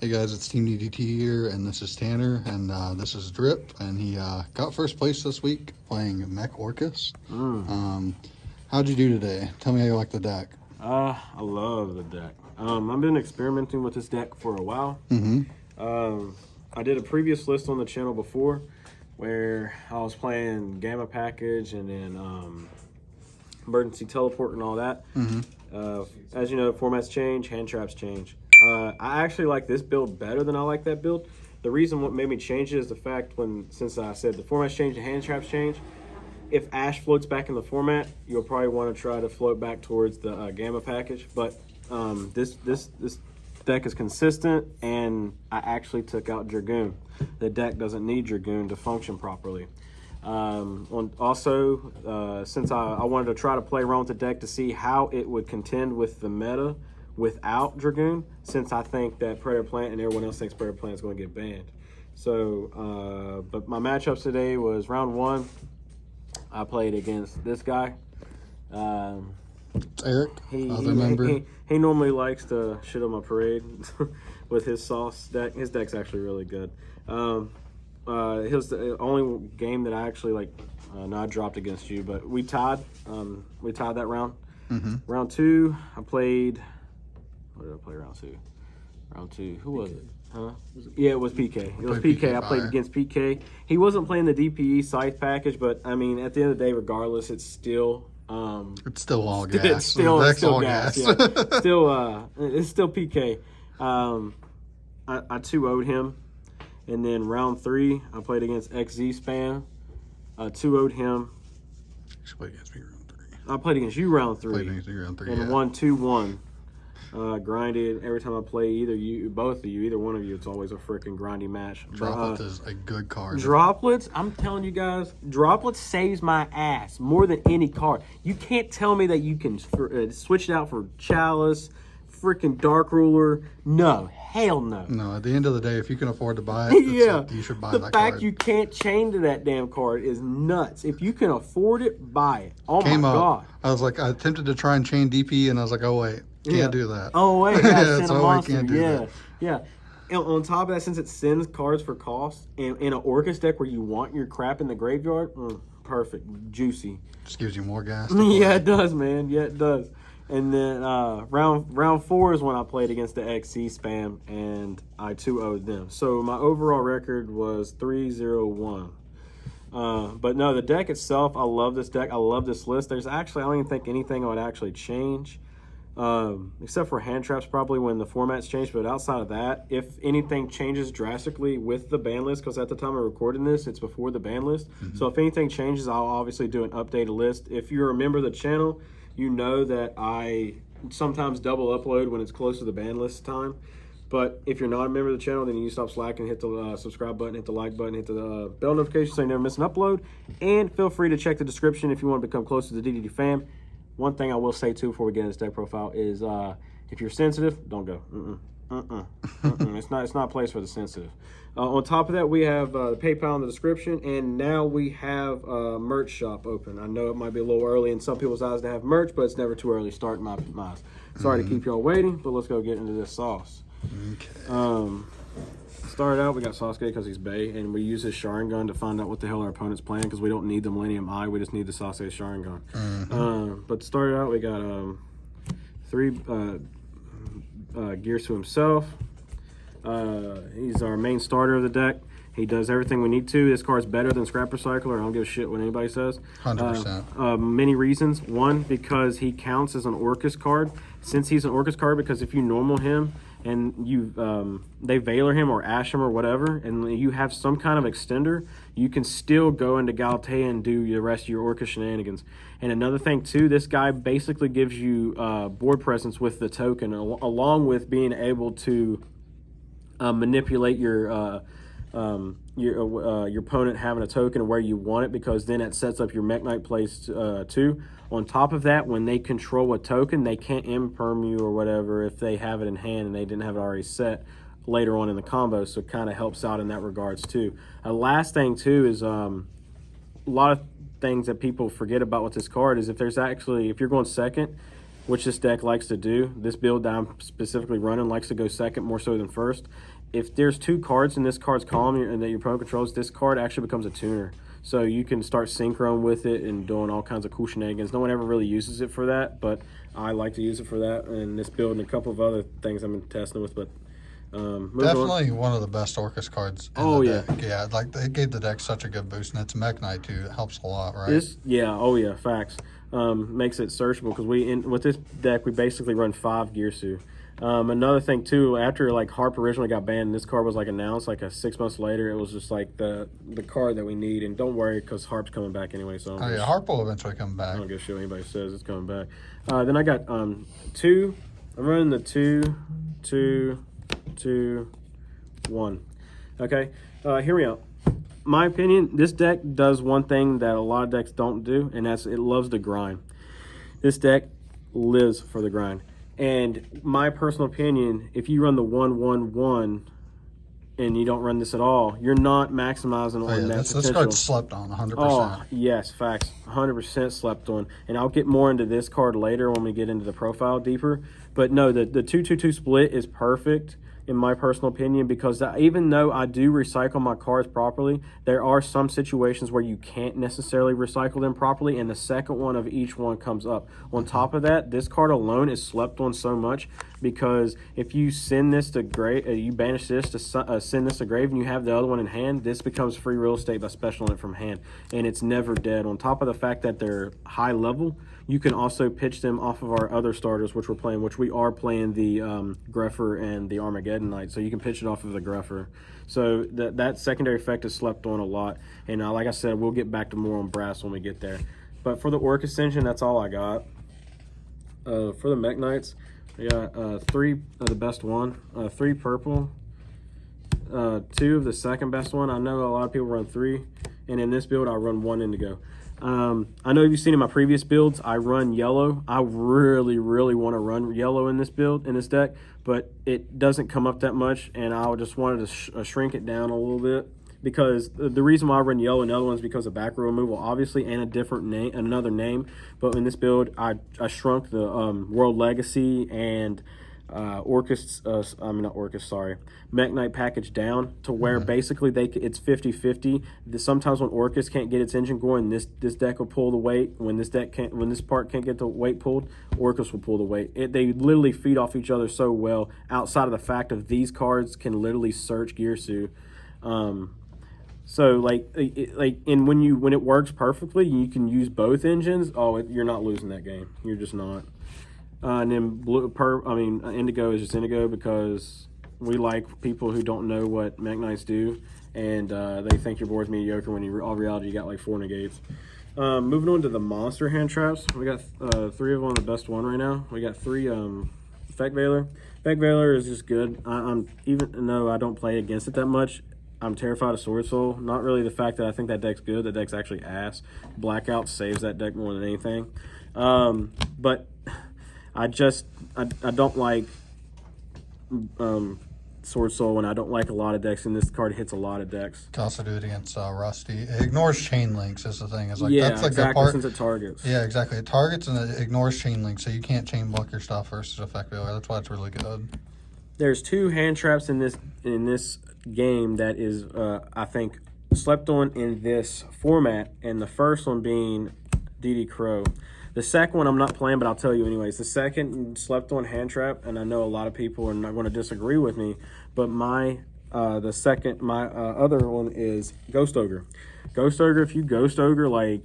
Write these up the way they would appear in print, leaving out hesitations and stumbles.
Hey guys, it's Team DDT here, and this is Tanner, and this is Drip, and he got first place this week playing MEKK-Orcust. How'd you do today? Tell me how you like the deck. I love the deck. I've been experimenting with this deck for a while. I did a previous list on the channel before where I was playing Gamma Package and then Emergency Teleport and all that. As you know, formats change, hand traps change. I actually like this build better than I like that build. The reason what made me change it is the fact since I said the formats change and hand traps change, if Ash floats back in the format, you'll probably want to try to float back towards the Gamma Package. But this deck is consistent, and I actually took out Dragoon. The deck doesn't need Dragoon to function properly. Also, since I wanted to try to play around with the deck to see how it would contend with the meta without Dragoon, since I think that Predator Plant and everyone else thinks Predator Plant is going to get banned. So, but my matchups today was round one. I played against this guy. It's Eric, other member. He normally likes to shit on my parade with his sauce deck. His deck's actually really good. It was the only game that I actually no, I dropped against you, but we tied. We tied that round. Round two, I played. What did I play round two? Round two, who was it? Huh? Yeah, it was PK. It was PK. I played against PK. He wasn't playing the DPE Scythe package, but I mean, at the end of the day, regardless, it's still all gas. It's still all gas. Yeah. It's still PK. I 2-0'd him, and then round three, I played against XZ Spam. 2-0'd him. You played against me round three. I played against you round three. Played against you round three. And won 2-1. Grinded every time I play both of you, either one of you. It's always a freaking grindy match. Droplets is a good card. Droplets, I'm telling you guys, Droplets saves my ass more than any card. You can't tell me that you can switch it out for Chalice, freaking Dark Ruler. No, hell no. No, at the end of the day, if you can afford to buy it, yeah, you should buy that card. The fact you can't chain to that damn card is nuts. If you can afford it, buy it. Oh my God. I was like, I attempted to try and chain DP, and I was like, oh wait. Can't do that. Oh wait, yeah, can't do that. Yeah. And on top of that, since it sends cards for cost, and in an Orcust deck where you want your crap in the graveyard, perfect, juicy. Just gives you more gas. Yeah, it does, man. Yeah, it does. And then round four is when I played against the XC Spam, and I 2-0'd them. So my overall record was 3-0-1. But no, the deck itself, I love this deck. I love this list. There's actually, I don't even think anything I would actually change. Except for hand traps probably when the formats change, but outside of that, if anything changes drastically with the ban list, because at the time of recording this, it's before the ban list, so if anything changes, I'll obviously do an updated list. If you remember the channel, you know that I sometimes double upload when it's close to the ban list time. But if you're not a member of the channel, then you stop slacking, hit the subscribe button, hit the like button, hit the bell notification so you never miss an upload, and feel free to check the description if you want to become close to the DDD fam. One thing I will say, too, before we get into this deck profile is if you're sensitive, don't go. It's not a place for the sensitive. On top of that, we have the PayPal in the description, and now we have a merch shop open. I know it might be a little early in some people's eyes to have merch, but it's never too early to start in my eyes. Sorry to keep y'all waiting, but let's go get into this sauce. Okay. Started out, we got Sasuke because he's Bay, and we use his Sharingan to find out what the hell our opponent's playing because we don't need the Millennium Eye, we just need the Sasuke Sharingan. But started out, we got 3 Gears to himself. He's our main starter of the deck. He does everything we need to. This card's better than Scrap Recycler. I don't give a shit what anybody says. 100%. Many reasons. One, because he counts as an Orcust card. Since he's an Orcust card, because if you normal him and you they Veiler him or Ash him or whatever, and you have some kind of extender, you can still go into Galatea and do the rest of your Orcust shenanigans. And another thing too, this guy basically gives you board presence with the token, along with being able to manipulate your opponent having a token where you want it, because then it sets up your MEKK-Knight plays too. On top of that, when they control a token, they can't imperm you or whatever if they have it in hand and they didn't have it already set later on in the combo, so it kind of helps out in that regards too. Last thing too is a lot of things that people forget about with this card is if you're going second, which this deck likes to do. This build that I'm specifically running likes to go second more so than first. if there's 2 cards in this card's column and that your opponent controls, this card actually becomes a tuner. So you can start synchron with it and doing all kinds of cool shenanigans. No one ever really uses it for that, but I like to use it for that. And this build and a couple of other things I've been testing with. But definitely one of the best Orcust cards in the deck. Yeah, like they gave the deck such a good boost, and it's MEKK-Knight too. It helps a lot, right? Facts. Makes it searchable because with this deck we basically run 5 Girsu. Another thing too, after like Harp originally got banned, and this card was like announced like 6 months later, it was just like the card that we need. And don't worry, because Harp's coming back anyway. So Harp will eventually come back. I don't give a shit what anybody says, it's coming back. Then I got 2. I'm running the 2, 2, 2, 1. Okay, hear me out. My opinion, this deck does one thing that a lot of decks don't do, and that's it loves to grind. This deck lives for the grind. And my personal opinion, if you run the 1-1-1 and you don't run this at all, you're not maximizing on that potential. This card slept on 100%. Oh, yes, facts. 100% slept on. And I'll get more into this card later when we get into the profile deeper. But no, the 2-2-2 split is perfect in my personal opinion, because even though I do recycle my cards properly, there are some situations where you can't necessarily recycle them properly, and the second one of each one comes up. On top of that, this card alone is slept on so much, because if you send this to grave, you banish this to send this to grave, and you have the other one in hand, this becomes free real estate by specialing it from hand, and it's never dead. On top of the fact that they're high level, you can also pitch them off of our other starters, which we are playing the Greffer and the MEKK-Knight, so you can pitch it off of the Greffer. So that secondary effect is slept on a lot, and like I said, we'll get back to more on brass when we get there. But for the Orcust engine, that's all I got. For the MEKK-Knights, we got 3 of the best one, 3 purple, 2 of the second best one. I know a lot of people run 3, and in this build I run 1 indigo. I know you've seen in my previous builds, I run yellow. I really, really want to run yellow in this build, in this deck, but it doesn't come up that much, and I just wanted to shrink it down a little bit, because the reason why I run yellow in other ones because of back row removal, obviously, and a different name, another name. But in this build, I shrunk the World Legacy and MEKK-Knight package down to where basically it's 50-50. Sometimes when Orcust can't get its engine going, this deck will pull the weight. When this part can't get the weight pulled, Orcust will pull the weight. They literally feed off each other so well, outside of the fact of these cards can literally search Girsu. So and when it works perfectly, you can use both engines. You're not losing that game. You're just not. And then indigo is just indigo, because we like people who don't know what MEKK-Knights do, and they think your board's mediocre when in all reality you got like 4 negates. Moving on to the monster hand traps, we got 3 of them on the best one right now. We got 3 Effect Veiler. Effect Veiler is just good. Even though I don't play against it that much, I'm terrified of Sword Soul. Not really the fact that I think that deck's good. That deck's actually ass. Blackout saves that deck more than anything. But I don't like Sword Soul, and I don't like a lot of decks, and this card hits a lot of decks. Can also do it against Rusty. It ignores chain links is the thing. It's like, yeah, that's like exactly, since it targets. Yeah, exactly. It targets and it ignores chain links, so you can't chain block your stuff versus Effect Veiler. That's why it's really good. There's 2 hand traps in this game that is, I think, slept on in this format, and the first one being DD Crow. The second one I'm not playing, but I'll tell you anyways. The second slept on hand trap, and I know a lot of people are not going to disagree with me, but my other one is Ghost Ogre. Ghost Ogre, if you Ghost Ogre Moye,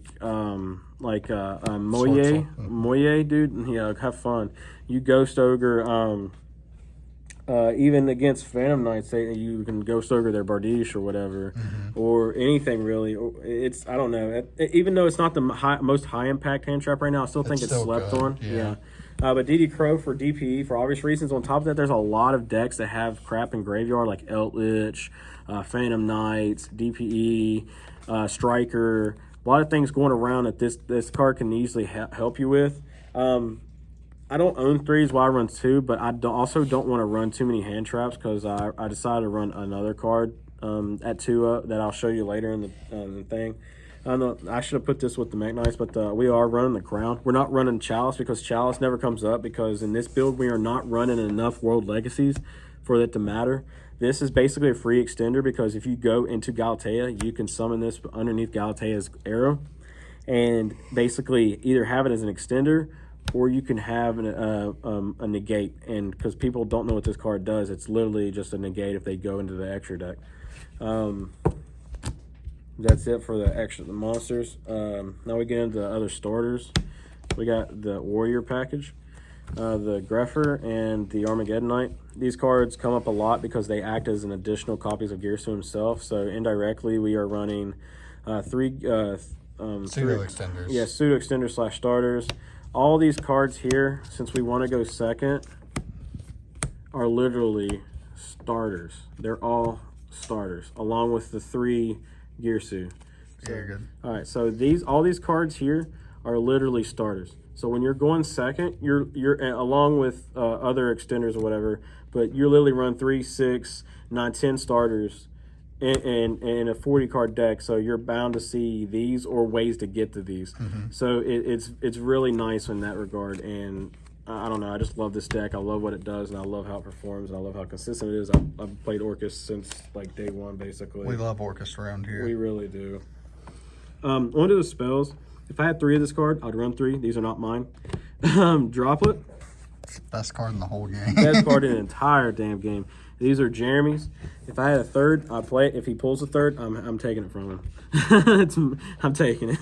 dude, yeah, have fun. You Ghost Ogre, even against Phantom Knights, you can Ghost Ogre their Bardiche or whatever, or anything really. I don't know. Even though it's not the most high impact hand trap right now, I still think it's slept on. Yeah. But DD Crow for DPE for obvious reasons. On top of that, there's a lot of decks that have crap in graveyard like Eldritch, Phantom Knights, DPE, Striker. A lot of things going around that this card can easily help you with. I don't own 3s, why I run 2, but I also don't want to run too many hand traps, because I decided to run another card at 2 that I'll show you later in the thing. I should have put this with the MEKK-Knights, but we are running the Crown. We're not running Chalice, because Chalice never comes up, because in this build we are not running enough World Legacies for it to matter. This is basically a free extender because if you go into Galatea, you can summon this underneath Galatea's arrow and basically either have it as an extender or you can have a negate. And because people don't know what this card does, it's literally just a negate if they go into the extra deck. That's it for the monsters. Now we get into the other starters. We got the Warrior package, the Greffer, and the Armageddon-Knight. These cards come up a lot because they act as an additional copies of Gearsu himself. So indirectly, we are running pseudo extenders. Yeah, pseudo extenders / starters. All these cards here, since we want to go second, are literally starters. They're all starters, along with the 3 Gearsu. So, yeah, good. All right, so all these cards here are literally starters. So when you're going second, you're along with other extenders or whatever, but you literally run 3, 6, 9, 10 starters in a 40 card deck. So you're bound to see these or ways to get to these. So it's really nice in that regard. And I don't know, I just love this deck. I love what it does, and I love how it performs, and I love how consistent it is. I've played Orcust since like day one, basically. We love Orcust around here. We really do. Onto the spells. If I had 3 of this card, I'd run 3. These are not mine. Droplet. Best card in the whole game. Best card in the entire damn game. These are Jeremy's. If I had a 3rd, I'd play it. If he pulls a 3rd, I'm taking it from him. I'm taking it.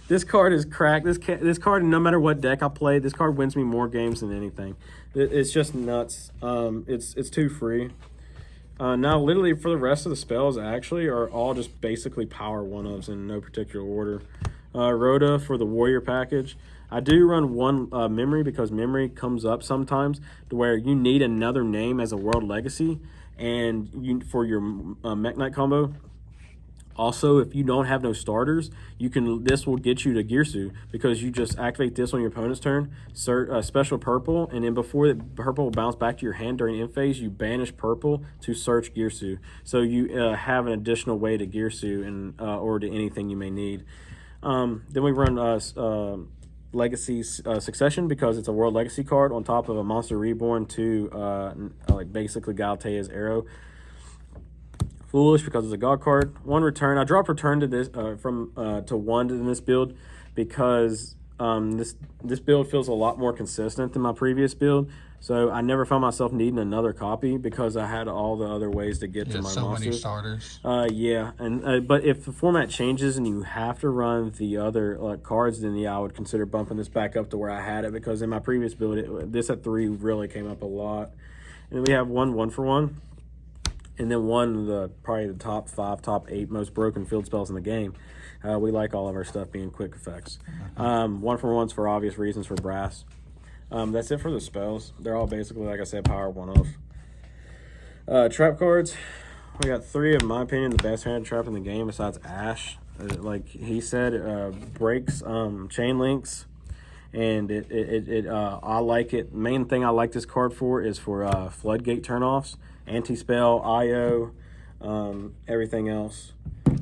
This card is cracked. This card, no matter what deck I play, this card wins me more games than anything. It's just nuts. It's too free. Now, literally, for the rest of the spells, actually, are all just basically power 1-ofs in no particular order. Rhoda for the Warrior package. I do run 1 memory because memory comes up sometimes to where you need another name as a World Legacy and for your MEKK-Knight combo. Also, if you don't have no starters, this will get you to Gearsu because you just activate this on your opponent's turn, special purple, and then before the purple will bounce back to your hand during end phase, you banish purple to search Gearsu. So you have an additional way to Gearsu or to anything you may need. Then we run Legacy Succession because it's a World Legacy card on top of a Monster Reborn to like basically Galatea's arrow. Foolish because it's a God card. 1 return. I dropped return to this from to 1 in this build because this build feels a lot more consistent than my previous build. So I never found myself needing another copy because I had all the other ways to get to my so monsters. Many starters. Yeah, and but if the format changes and you have to run the other cards, then yeah, I would consider bumping this back up to where I had it because in my previous build, this at 3 really came up a lot. And then we have 1 for 1. And then probably the top 5, top 8 most broken field spells in the game. We like all of our stuff being quick effects. 1 for 1s for obvious reasons for brass. That's it for the spells. They're all basically, like I said, power 1-off. Trap cards. We got 3, in my opinion, the best hand trap in the game besides Ash. Like he said, it breaks chain links. And I like it. Main thing I like this card for is for floodgate turnoffs, anti-spell, IO, everything else.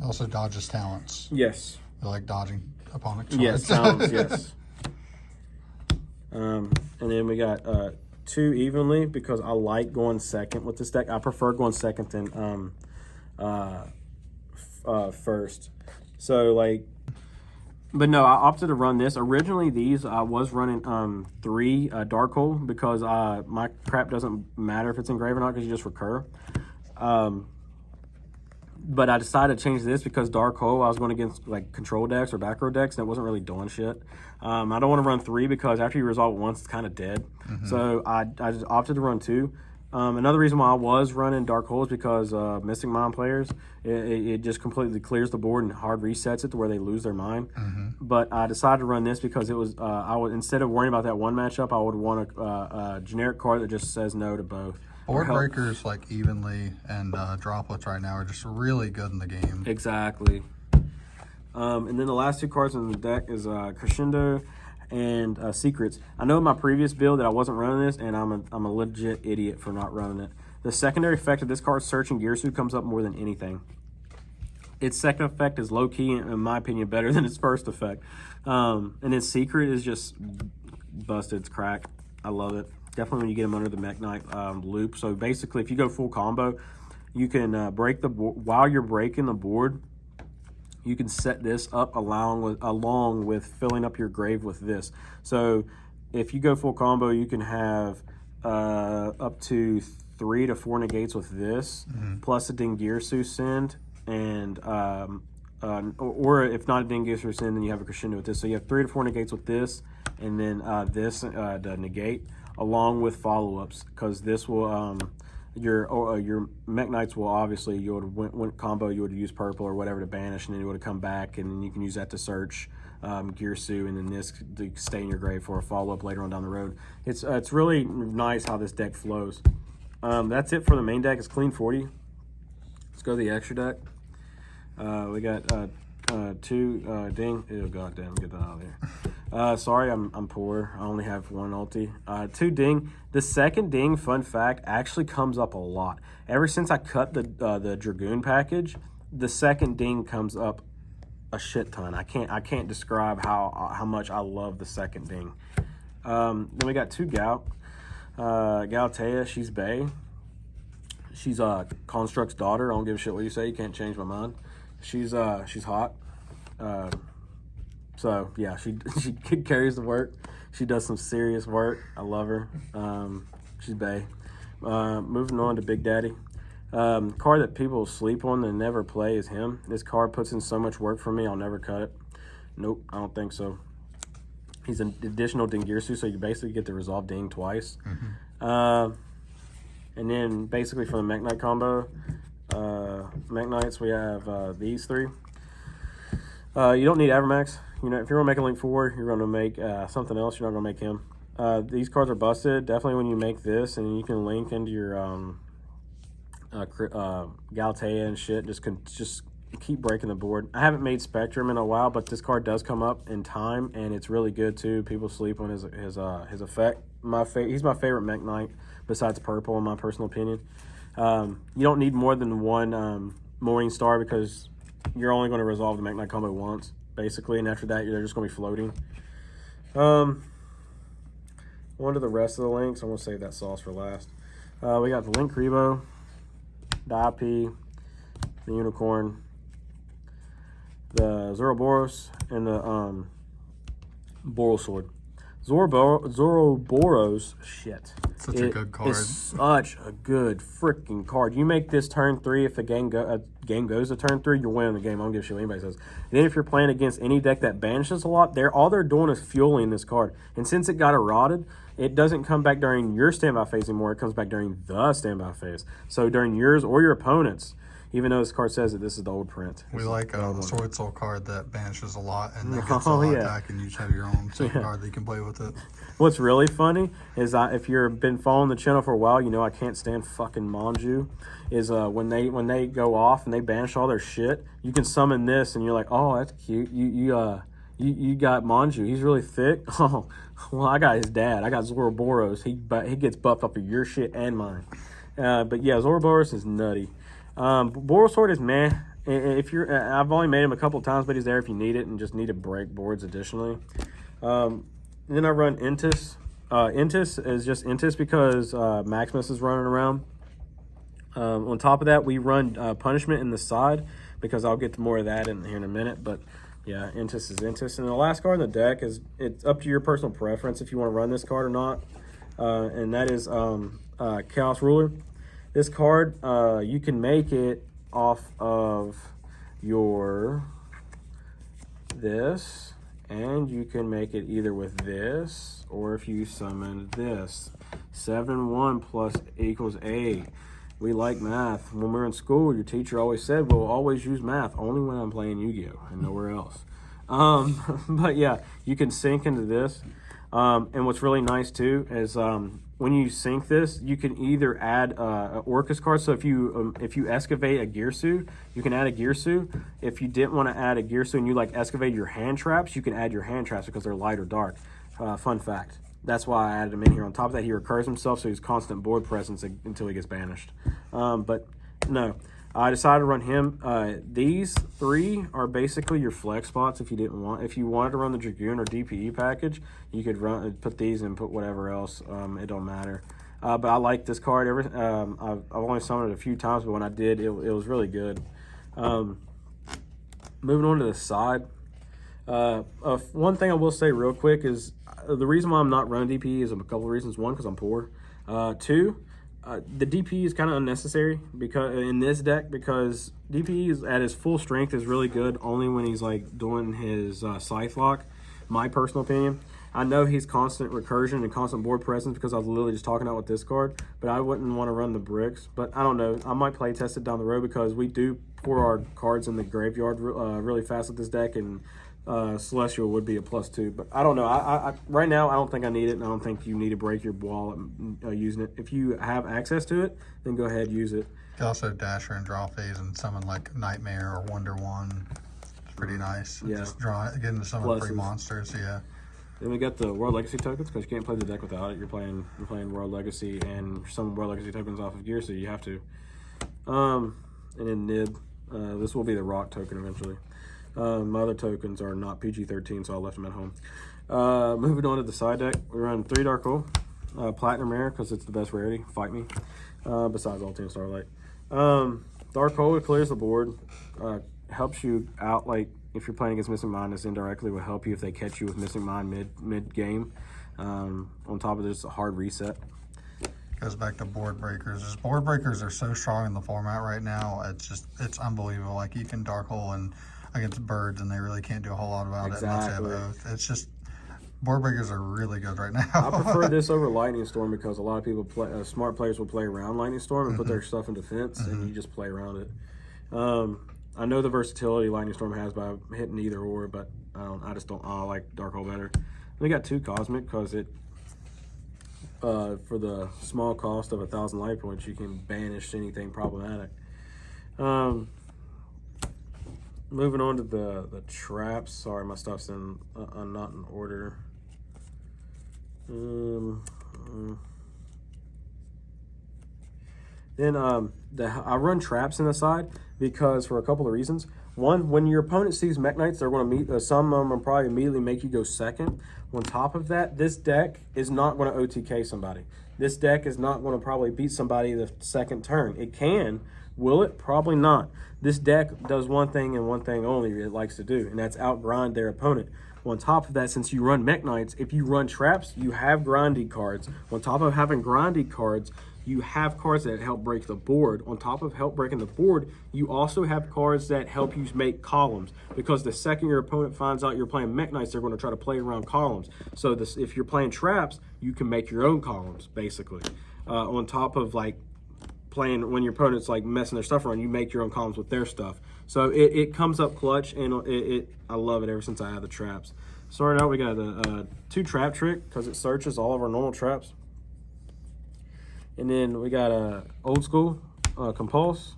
Also dodges talents. Yes. I like dodging opponents. Yes, talents, yes. And then we got 2 evenly because I like going second with this deck. I prefer going second than first. So like, but no, I opted to run this. Originally, these I was running 3 Dark Hole because my crap doesn't matter if it's engraved or not because you just recur. But I decided to change this because Dark Hole, I was going against like control decks or back row decks, and it wasn't really doing shit. I don't want to run 3 because after you resolve it once, it's kind of dead. So I just opted to run 2. Another reason why I was running Dark Hole is because Mystic Mind players, it just completely clears the board and hard resets it to where they lose their mind. But I decided to run this because it was instead of worrying about that one matchup, I would want a generic card that just says no to both. Board breakers like Evenly and Droplets right now are just really good in the game. Exactly. And then the last 2 cards in the deck is Crescendo and Secrets. I know in my previous build that I wasn't running this, and I'm a legit idiot for not running it. The secondary effect of this card, Searching Gearsu, comes up more than anything. Its second effect is low-key, in my opinion, better than its first effect. And its Secret is just busted. It's cracked. I love it. Definitely when you get them under the MEKK-Knight loop. So basically, if you go full combo, You can break the board while you're breaking the board. You can set this up along with filling up your grave with this. So if you go full combo, you can have up to 3 to 4 negates with this, plus a Dingirsu Send, and or if not a Dingirsu Send, then you have a Crescendo with this. So you have 3 to 4 negates with this, and then the negate, along with follow-ups, because this will your MEKK-Knights will obviously, you would combo, you would use purple or whatever to banish, and then it would come back, and then you can use that to search Girsu, and then this to stay in your grave for a follow-up later on down the road. It's really nice how this deck flows. That's it for the main deck. It's clean 40. Let's go to the extra deck. We got 2 ding. Oh goddamn, get that out of there. Sorry, I'm poor. I only have 1 ulti. 2 ding. The second ding, fun fact, actually comes up a lot. Ever since I cut the Dragoon package, the second ding comes up a shit ton. I can't describe how much I love the second ding. Then we got 2 Gao. Galtea, she's Bae. She's Construct's daughter. I don't give a shit what you say. You can't change my mind. She's hot. So yeah, she carries the work. She does some serious work. I love her. She's Bae. Moving on to Big Daddy. Card that people sleep on and never play is him. This card puts in so much work for me, I'll never cut it. Nope, I don't think so. He's an additional Dingirsu, so you basically get to resolve Ding twice. And then basically for the MEKK-Knight combo, MEKK-Knights, we have these 3. You don't need Avermax. You know, if you're gonna make a Link 4, you're gonna make something else. You're not gonna make him. These cards are busted. Definitely when you make this, and you can link into your Galtea and shit. Just keep breaking the board. I haven't made Spectrum in a while, but this card does come up in time, and it's really good too. People sleep on his effect. He's my favorite MEKK-Knight besides purple, in my personal opinion. You don't need more than 1 Morning Star, because you're only going to resolve the MEKK-Knight combo once, basically, and after that, they're just going to be floating. On to the rest of the links. I'm going to save that sauce for last. We got the Link Rebo, the IP, the Unicorn, the Zoroboros, and the Borosword. Zoroboros, shit. Such a good card. It's such a good freaking card. You make this turn 3. If the game goes to turn 3, you're winning the game. I don't give a shit what anybody says. And then if you're playing against any deck that banishes a lot, all they're doing is fueling this card. And since it got eroded, it doesn't come back during your standby phase anymore. It comes back during the standby phase. So during yours or your opponent's, even though this card says that this is the old print. We like the Sword Soul card that banishes a lot, and that gets a lot attack, and you just have your own card that you can play with it. What's really funny is if you've been following the channel for a while, you know I can't stand fucking Manju. Is when they go off and they banish all their shit, you can summon this, and you're like, oh, that's cute. You got Manju. He's really thick. Oh, well, I got his dad. I got Zoroboros. He gets buffed up of your shit and mine. But yeah, Zoroboros is nutty. Borosword is meh. If you're, I've only made him a couple times, but he's there if you need it and just need to break boards additionally. Then I run Intis. Intis is just Intis because Maximus is running around. On top of that, we run Punishment in the side, because I'll get to more of that here in a minute. But yeah, Intis is Intis. And the last card in the deck it's up to your personal preference if you want to run this card or not. And that is Chaos Ruler. This card, you can make it off of this, and you can make it either with this, or if you summon this. 7-1 plus equals 8. We like math. When we were in school, your teacher always said, we'll always use math, only when I'm playing Yu-Gi-Oh! And nowhere else. But yeah, you can sync into this. And what's really nice too is when you sync this, you can either add an Orcust card. So if you excavate a Girsu, you can add a Girsu. If you didn't want to add a Girsu and you like excavate your hand traps, you can add your hand traps because they're light or dark. Fun fact. That's why I added him in here. On top of that, he recurs himself, so he's constant board presence until he gets banished. But no, I decided to run him. These 3 are basically your flex spots. If you wanted to run the Dragoon or DPE package, you could put these and put whatever else. It don't matter. But I like this card. I've only summoned it a few times, but when I did, it was really good. Moving on to the side. One thing I will say real quick is the reason why I'm not running DP is a couple of reasons. One, because I'm poor. Two, the DP is kind of unnecessary because in this deck, because DP is at his full strength is really good only when he's like doing his scythe lock. My personal opinion. I know he's constant recursion and constant board presence because I was literally just talking out with this card, but I wouldn't want to run the bricks. But I don't know. I might play test it down the road because we do pour our cards in the graveyard really fast with this deck, and Celestial would be a +2. But I don't know. I right now, I don't think I need it, and I don't think you need to break your wall using it. If you have access to it, then go ahead, use it. You can also Dasher and draw phase and summon like Nightmare or Wonder One. It's pretty nice. Yeah. Just getting to summon 3 monsters, yeah. Then we got the World Legacy tokens because you can't play the deck without it. You're playing World Legacy and some World Legacy tokens off of gear, so you have to. And then Nib. This will be the Rock token eventually. My other tokens are not PG-13, so I left them at home. Moving on to the side deck, we run 3 Dark Hole, Platinum Rare because it's the best rarity. Fight me. Besides Ulti and Starlight. Dark Hole, it clears the board. Helps you out, like if you're playing against Missing Mind, this indirectly will help you if they catch you with Missing Mind mid game. On top of this, a hard reset. Goes back to board breakers. Just board breakers are so strong in the format right now. It's unbelievable. Like you can Dark Hole and against birds, and they really can't do a whole lot about it unless they have Oath. It's just board breakers are really good right now. I prefer this over Lightning Storm because a lot of people play. Smart players will play around Lightning Storm and put their stuff in defense, and you just play around it. I know the versatility Lightning Storm has by hitting either or, but I just don't. I like Dark Hole better. We got 2 Cosmic because it, for the small cost of 1,000 life points, you can banish anything problematic. Moving on to the traps. Sorry, my stuff's in not in order. Then I run traps in the side because for a couple of reasons. One, when your opponent sees MEKK-Knights, they're going to meet some of them will probably immediately make you go second. On top of that, this deck is not going to OTK somebody. This deck is not going to probably beat somebody the second turn. It can. Will it? Probably not. This deck does one thing and one thing only it likes to do, and that's outgrind their opponent. On top of that, since you run MEKK-Knights, if you run traps, you have grindy cards. On top of having grindy cards, you have cards that help break the board. On top of help breaking the board, you also have cards that help you make columns. Because the second your opponent finds out you're playing MEKK-Knights, they're going to try to play around columns. So if you're playing traps, you can make your own columns, basically. On top of like playing when your opponent's like messing their stuff around, you make your own columns with their stuff. So it comes up clutch, and I love it ever since I have the traps. Starting out, we got a 2 Trap Trick because it searches all of our normal traps. And then we got a Old School Compulse.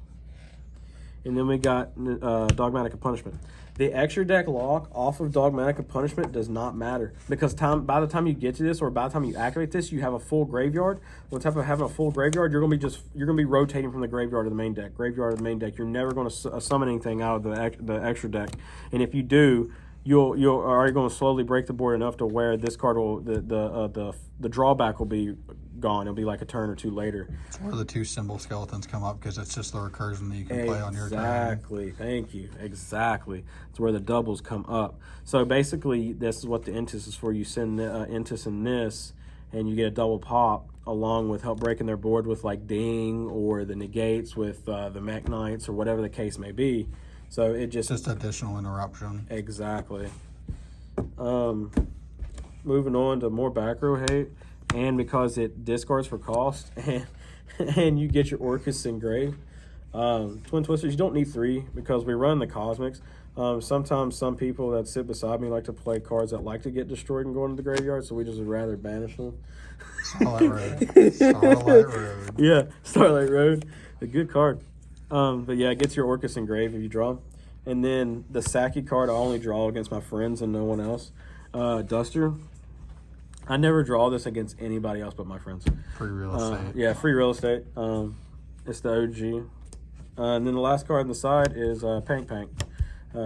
And then we got Dogmatic of Punishment. The extra deck lock off of Dogmatic of Punishment does not matter because by the time you get to this or by the time you activate this, you have a full graveyard. On top of having a full graveyard, you're gonna be rotating from the graveyard to the main deck. Graveyard to the main deck. You're never going to summon anything out of the extra deck. And if you do, you're already going to slowly break the board enough to where this card will the drawback will be gone. It'll be like a turn or 2 later. It's where the 2 symbol skeletons come up because it's just the recursion that you can play on your turn. Exactly. Thank you. Exactly. It's where the doubles come up. So basically, this is what the Intis is for. You send Intis in this, and you get a double pop along with help breaking their board with like Ding or the negates with the MEKK-Knights or whatever the case may be. So it just additional interruption. Exactly. Moving on to more back row hate, and because it discards for cost, and you get your Orcust engraved. Twin Twisters, you don't need 3 because we run the Cosmics. Sometimes some people that sit beside me like to play cards that like to get destroyed and go into the graveyard, so we just would rather banish them. Starlight Road. Starlight Road. Yeah, Starlight Road. A good card. But yeah, it gets your Orcust engraved if you draw. And then the Saki card I only draw against my friends and no one else. Duster. I never draw this against anybody else but my friends. Free real estate. Yeah, free real estate. It's the OG. And then the last card on the side is Pank Pank.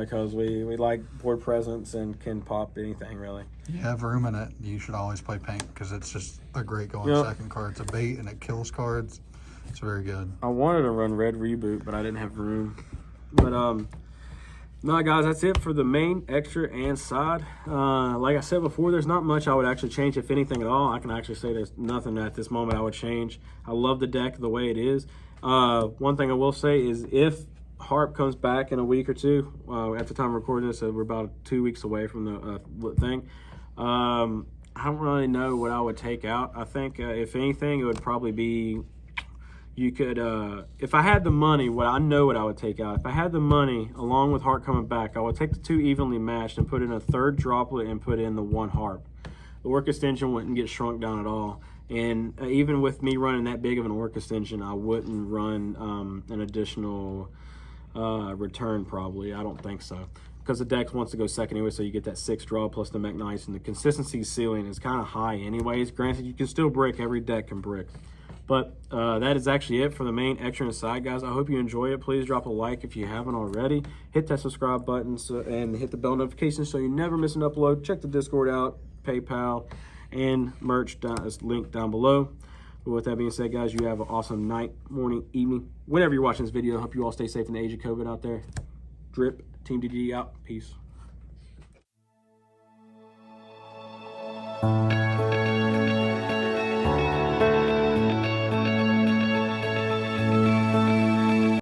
because we like board presence and can pop anything really. You have room in it, you should always play pink because it's just a great going second card. It's a bait and it kills cards. It's very good. I wanted to run red reboot, but I didn't have room. But no, guys, that's it for the main, extra, and side. Like I said before, there's not much I would actually change, if anything at all. I can actually say there's nothing at this moment I would change. I love the deck the way it is. One thing I will say is if Harp comes back in a week or two, at the time of recording this, we're about 2 weeks away from the thing. I don't really know what I would take out. I think, if anything, it would probably be... You could, if I had the money, what I know what I would take out. If I had the money, along with Harp coming back, I would take the 2 evenly matched and put in a 3rd droplet and put in the 1 Harp. The Orcust engine wouldn't get shrunk down at all. And even with me running that big of an Orcust engine, I wouldn't run an additional return probably. I don't think so. Because the deck wants to go second anyway, so you get that 6 draw plus the MEKK-Knights, and the consistency ceiling is kind of high anyways. Granted, you can still brick. Every deck can brick. But that is actually it for the main, extra, and side, guys. I hope you enjoy it. Please drop a like if you haven't already. Hit that subscribe button and hit the bell notification so you never miss an upload. Check the Discord out, PayPal, and merch is linked down below. But with that being said, guys, you have an awesome night, morning, evening, whenever you're watching this video. I hope you all stay safe in the age of COVID out there. Drip, Team DD out. Peace.